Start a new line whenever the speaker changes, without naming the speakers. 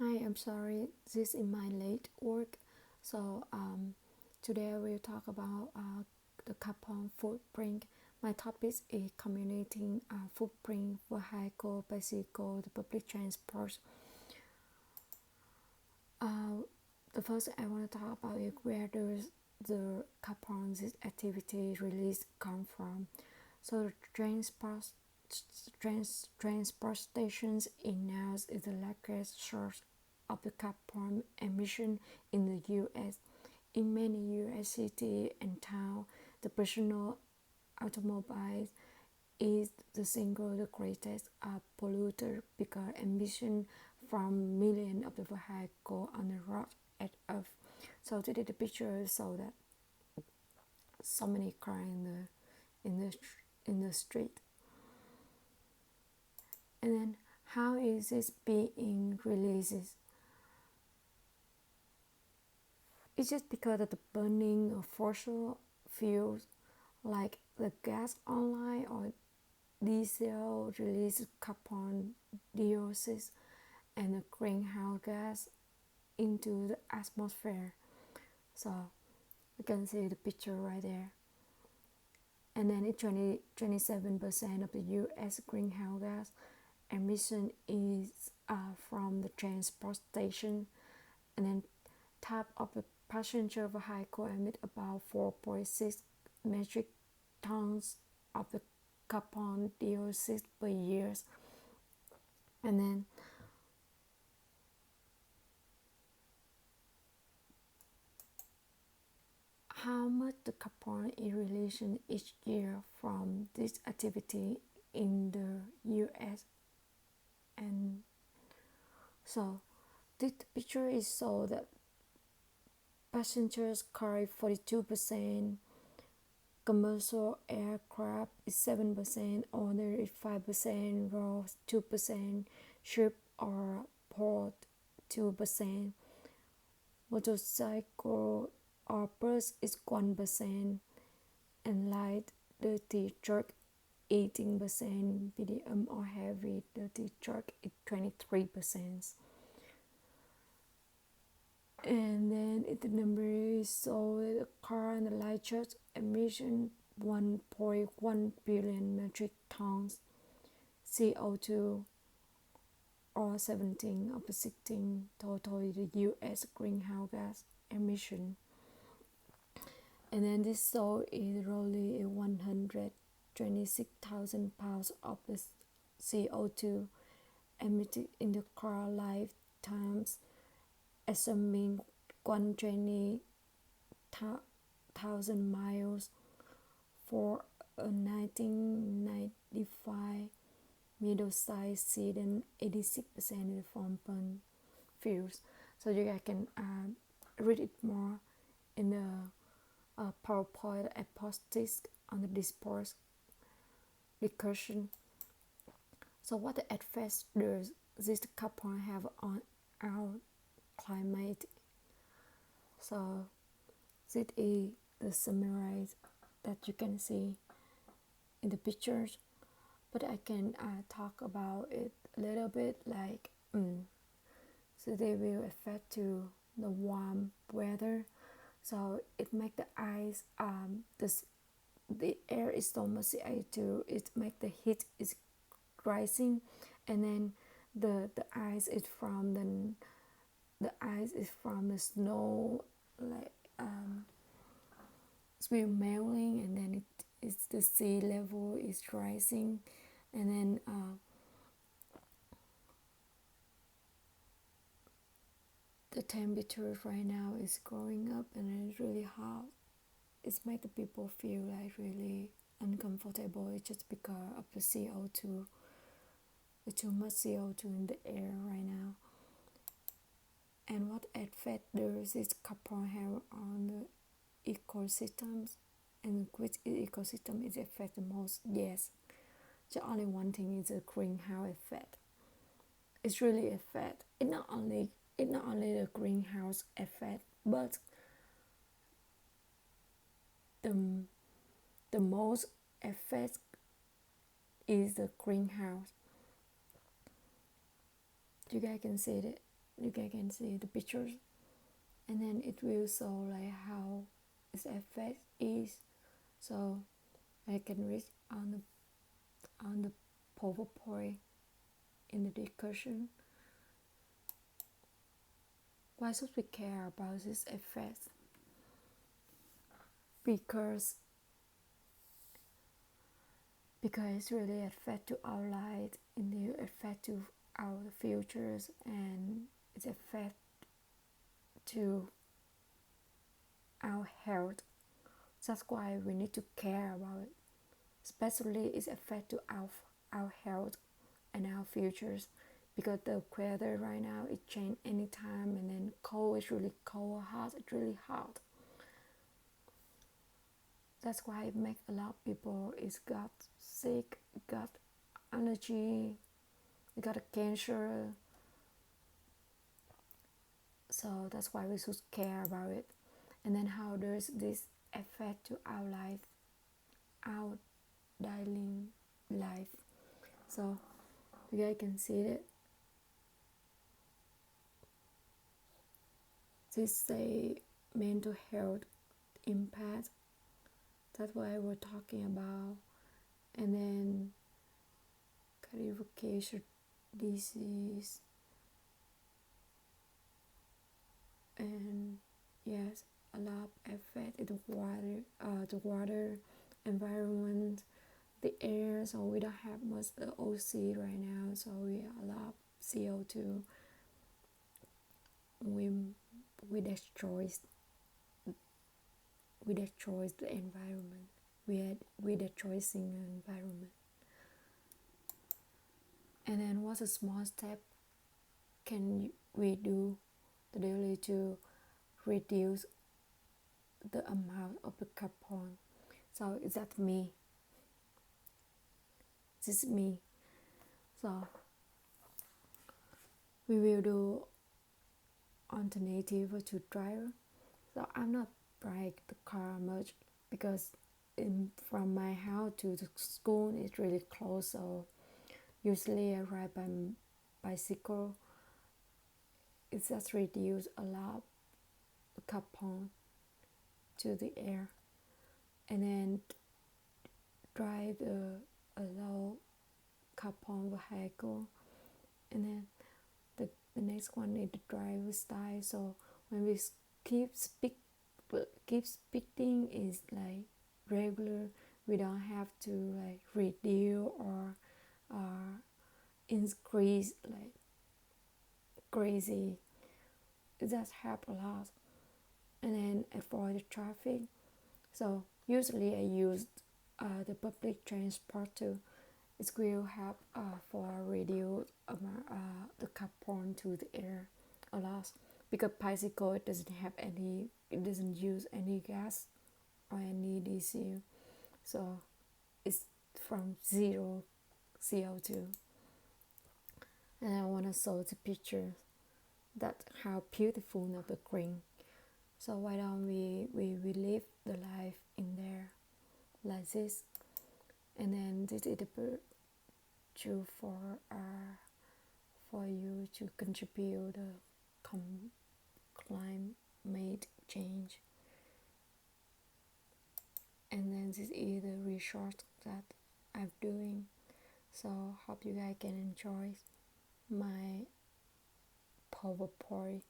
Hi, I'm sorry, this is my late work. So today we'll talk about the carbon footprint. My topic is communicating footprint vehicle, bicycle, the public transport. Uh, the first I want to talk about is where does the carbon this activity release come from. So the transport stations in now is the largest source of the carbon emission in the U.S. In many U.S. cities and towns, the personal automobile is the single the greatest polluter because emission from millions of the vehicles on the road at Earth. So today the picture so that so many cars in the in the street. And then how is this being released? It's just because of the burning of fossil fuels like the gas online or diesel release carbon dioxide and the greenhouse gas into the atmosphere. So you can see the picture right there. And then it's 27% of the US greenhouse gas emission is from the transportation, and then type of the passenger vehicle emit about 4.6 metric tons of the carbon dioxide per year. And then how much the carbon is released each year from this activity in the US. And so this picture is so that passengers carry 42%, commercial aircraft is 7%, owner is 5%, road 2%, ship or port 2%, motorcycle or bus is 1%, and light duty truck 18%, medium or heavy duty truck is 23%. And then the number is so the car and the light truck emission 1.1 billion metric tons CO2 or 17 of the 16 total the US greenhouse gas emission. And then this so is roughly 126,000 pounds of the CO2 emitted in the car lifetimes, assuming 120,000 miles for a 1995 middle-sized sedan, 86% from burn fuels. So you guys can read it more in the PowerPoint I posted on the discourse discussion. So what effects does this carbon have on our climate? So this is the summarize that you can see in the pictures, but I can talk about it a little bit like so they will affect to the warm weather. So it make the ice the air is so much CO2, it make the heat is rising, and then the ice is from the ice is from the snow, like it's will melting, and then it's the sea level is rising, and then the temperature right now is going up, and it's really hot. It's make the people feel like really uncomfortable. It's just because of the CO2. There's too much CO2 in the air right now. And what effect does this carbon have on the ecosystems, and which ecosystem is affected most? Yes, the only one thing is the greenhouse effect. It's really effect. It's not only the greenhouse effect, but the most effect is the greenhouse. You guys can see you guys can see the pictures, and then it will show like how its effect is. So I can read on the PowerPoint in the discussion. Why should we care about this effect? Because it's really affect to our life, and it affect to our futures, and it affect to our health. That's why we need to care about it. Especially it affect to our health and our futures, because the weather right now it change anytime, and then cold is really cold, hot it's really hot. That's why it make a lot of people is got sick, got allergy, got a cancer. So that's why we should care about it. And then how does this affect to our life, our daily life? So you guys can see that this say mental health impact. That's what we're talking about. And then cardiovascular disease, and yes, a lot of effect in the water environment, the air. So we don't have much OC right now, so we a lot of CO2. We destroy the environment. We destroying the environment. And then what's a small step can we do daily to reduce the amount of the carbon? So is that me? This is me. So we will do alternative to drive. So I'm not brake the car much, because from my house to the school is really close. So usually I ride by bicycle. It just reduce a lot of carbon to the air. And then drive a low carbon vehicle. And then the next one is the driver style. So when we keep speeding is like regular, we don't have to like reduce or increase like crazy. It does help a lot. And then avoid the traffic. So usually I use the public transport too. It will help for reduce the carbon to the air a lot, because bicycle it doesn't use any gas or any diesel, so it's from zero CO2. And I want to show the picture that how beautiful of the green. So why don't we live the life in there like this? And then this is the virtue for you to contribute the climate change. And then this is the research that I'm doing. So hope you guys can enjoy my PowerPoint